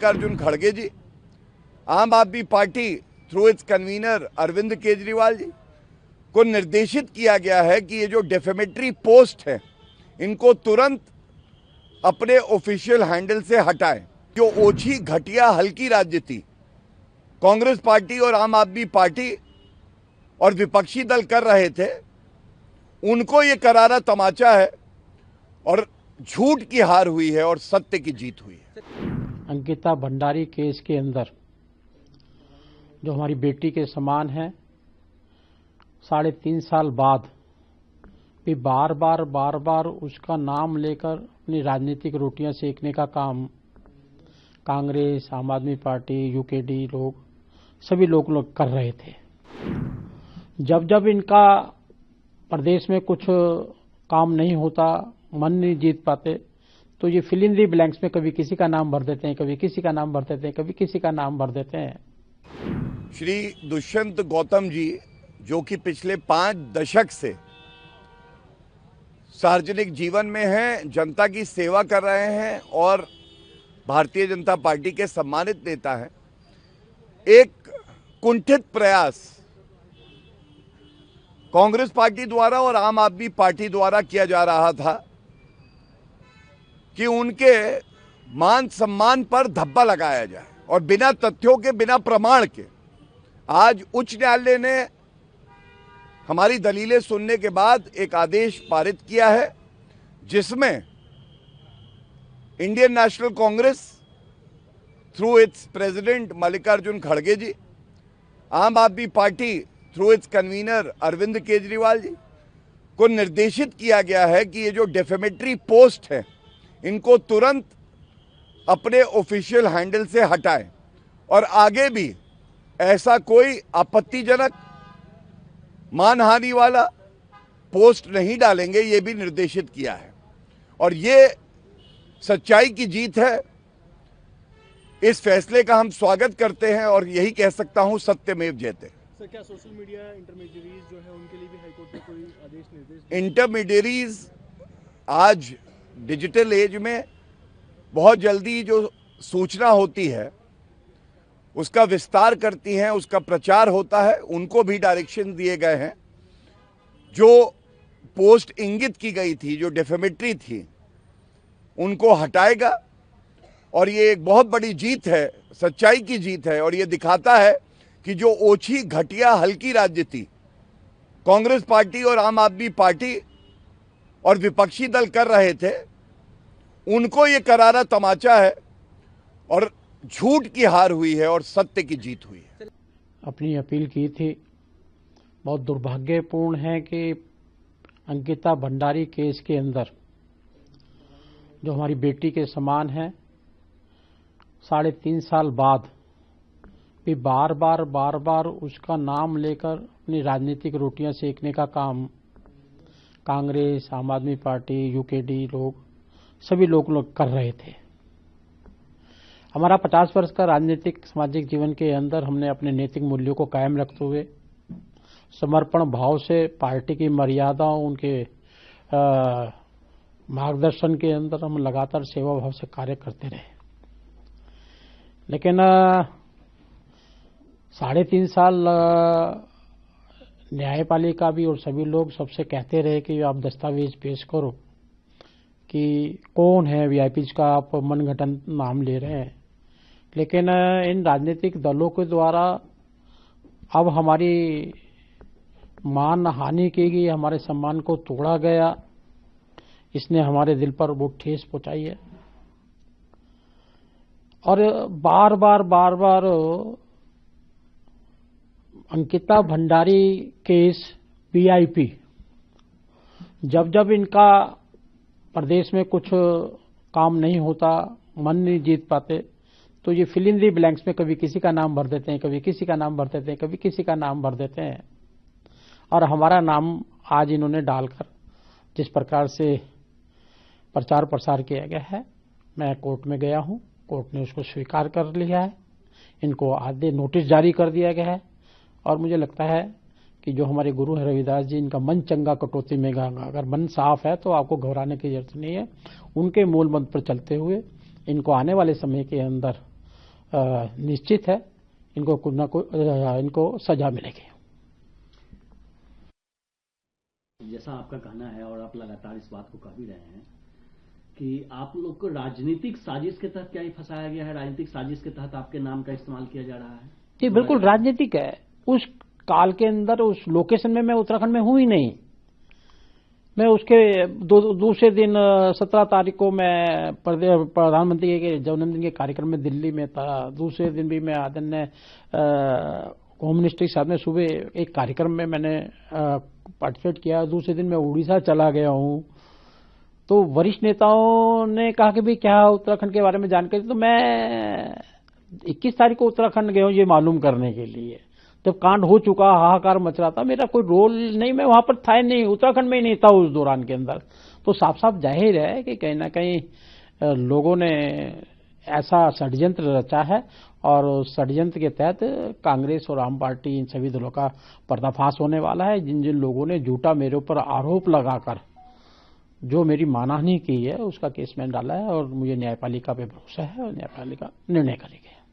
मल्लिकार्जुन खड़गे ji, Aam Aadmi Party through its convener Arvind Kejriwal ji को निर्देशित किया गया है कि ये जो डेफेमेटरी पोस्ट है इनको तुरंत अपने ऑफिशियल हैंडल से हटाएं। जो ओछी घटिया हल्की राजनीति कांग्रेस पार्टी और आम आदमी पार्टी और विपक्षी दल कर रहे थे, उनको ये करारा तमाचा है और झूठ की हार हुई है और सत्य की जीत हुई है। अंकिता भंडारी केस के अंदर जो हमारी बेटी के समान है, 3.5 साल बाद भी बार बार उसका नाम लेकर अपनी राजनीतिक रोटियां सेकने का काम कांग्रेस, आम आदमी पार्टी, यूकेडी लोग सभी लोग कर रहे थे। जब इनका प्रदेश में कुछ काम नहीं होता, मन नहीं जीत पाते, तो ये फिल इन दी ब्लैंक्स में कभी किसी का नाम भर देते हैं, कभी किसी का नाम भर देते हैं, कभी किसी का नाम भर देते हैं। श्री दुष्यंत गौतम जी, जो कि पिछले 5 दशक से सार्वजनिक जीवन में हैं, जनता की सेवा कर रहे हैं और भारतीय जनता पार्टी के सम्मानित नेता हैं, एक कुंठित प्रयास कांग्रेस पार्टी द्वारा और आम आदमी पार्टी द्वारा किया जा रहा था कि उनके मान सम्मान पर धब्बा लगाया जाए और बिना तथ्यों के, बिना प्रमाण के। आज उच्च न्यायालय ने हमारी दलीलें सुनने के बाद एक आदेश पारित किया है जिसमें Indian National Congress through its president Mallikarjun खड़गे ji, Aam Aadmi Party through its convener Arvind Kejriwal ji को निर्देशित किया गया है कि ये जो डेफेमेटरी पोस्ट है इनको तुरंत अपने ऑफिशियल हैंडल से हटाएं और आगे भी ऐसा कोई आपत्तिजनक, मानहानि वाला पोस्ट नहीं डालेंगे, ये भी निर्देशित किया है। और ये सच्चाई की जीत है। इस फैसले का हम स्वागत करते हैं और यही कह सकता हूं, सत्यमेव जयते। सर, क्या सोशल मीडिया इंटरमीडियरीज जो है उनके लिए भी हाईकोर्ट ने कोई आदेश निर्देश? इंटरमीडियरीज आज डिजिटल एज में बहुत जल्दी जो सूचना होती है उसका विस्तार करती हैं, उसका प्रचार होता है, उनको भी डायरेक्शन दिए गए हैं। जो पोस्ट इंगित की गई थी, जो डेफेमेटरी थी, उनको हटाएगा और ये एक बहुत बड़ी जीत है, सच्चाई की जीत है। और ये दिखाता है कि जो ओछी घटिया हल्की राजनीति कांग्रेस पार्टी और आम आदमी पार्टी और विपक्षी दल कर रहे थे, उनको ये करारा तमाचा है और झूठ की हार हुई है और सत्य की जीत हुई है। अपनी अपील की थी। बहुत दुर्भाग्यपूर्ण है कि अंकिता भंडारी केस के अंदर जो हमारी बेटी के समान है, 3.5 साल बाद भी बार बार उसका नाम लेकर अपनी राजनीतिक रोटियां सेकने का काम कांग्रेस, आम आदमी पार्टी, यूकेडी लोग सभी लोग कर रहे थे। हमारा 50 वर्ष का राजनीतिक सामाजिक जीवन के अंदर हमने अपने नैतिक मूल्यों को कायम रखते हुए समर्पण भाव से पार्टी की मर्यादाओं, उनके मार्गदर्शन के अंदर हम लगातार सेवा भाव से कार्य करते रहे। लेकिन 3.5 साल न्यायपालिका भी और सभी लोग सबसे कहते रहे कि आप दस्तावेज पेश करो कि कौन है वीआईपीज का आप मनगढ़ंत नाम ले रहे हैं। लेकिन इन राजनीतिक दलों के द्वारा अब हमारी मान हानि की गई, हमारे सम्मान को तोड़ा गया, इसने हमारे दिल पर बहुत ठेस पहुंचाई है। और बार बार अंकिता भंडारी केस, वीआईपी, जब इनका प्रदेश में कुछ काम नहीं होता, मन नहीं जीत पाते, तो ये फिल इन दी ब्लैंक्स में कभी किसी का नाम भर देते हैं, कभी किसी का नाम भर देते हैं, कभी किसी का नाम भर देते हैं। और हमारा नाम आज इन्होंने डालकर जिस प्रकार से प्रचार प्रसार किया गया है, मैं कोर्ट में गया हूं, कोर्ट ने उसको स्वीकार कर लिया है, इनको आधे नोटिस जारी कर दिया गया है। और मुझे लगता है कि जो हमारे गुरु हैं रविदास जी, इनका मन चंगा कटौती में गंगा। अगर मन साफ है तो आपको घबराने की जरूरत नहीं है। उनके मूल मंत्र पर चलते हुए इनको आने वाले समय के अंदर निश्चित है इनको कुछ ना कुछ इनको सजा मिलेगी। जैसा आपका कहना है और आप लगातार इस बात को कह भी रहे हैं कि आप लोग को राजनीतिक साजिश के तहत क्या ही फंसाया गया है, राजनीतिक साजिश के तहत आपके नाम का इस्तेमाल किया जा रहा है। जी बिल्कुल राजनीतिक है। उस काल के अंदर उस लोकेशन में मैं उत्तराखंड में हूं ही नहीं। मैं उसके दूसरे दिन 17 तारीख को मैं प्रधानमंत्री के जन्मदिन के कार्यक्रम में दिल्ली में था। दूसरे दिन भी मैं आदरणीय होम मिनिस्टर के साथ में सुबह एक कार्यक्रम में मैंने पार्टिसिपेट किया। दूसरे दिन मैं उड़ीसा चला गया हूं। तो वरिष्ठ नेताओं ने कहा कि भाई क्या उत्तराखंड के बारे में जानकारी, तो मैं 21 तारीख को उत्तराखंड गया हूं ये मालूम करने के लिए। जब कांड हो चुका, हाहाकार मच रहा था, मेरा कोई रोल नहीं, मैं वहां पर था ही नहीं, उत्तराखंड में ही नहीं था उस दौरान के अंदर। तो साफ साफ जाहिर है कि कहीं ना कहीं लोगों ने ऐसा षड्यंत्र रचा है और षड्यंत्र के तहत कांग्रेस और आम पार्टी इन सभी दलों का पर्दाफाश होने वाला है। जिन जिन लोगों ने झूठा मेरे ऊपर आरोप लगाकर जो मेरी मानहानि की है उसका केस मैंने डाला है और मुझे न्यायपालिका पे भरोसा है और न्यायपालिका निर्णय करेगी।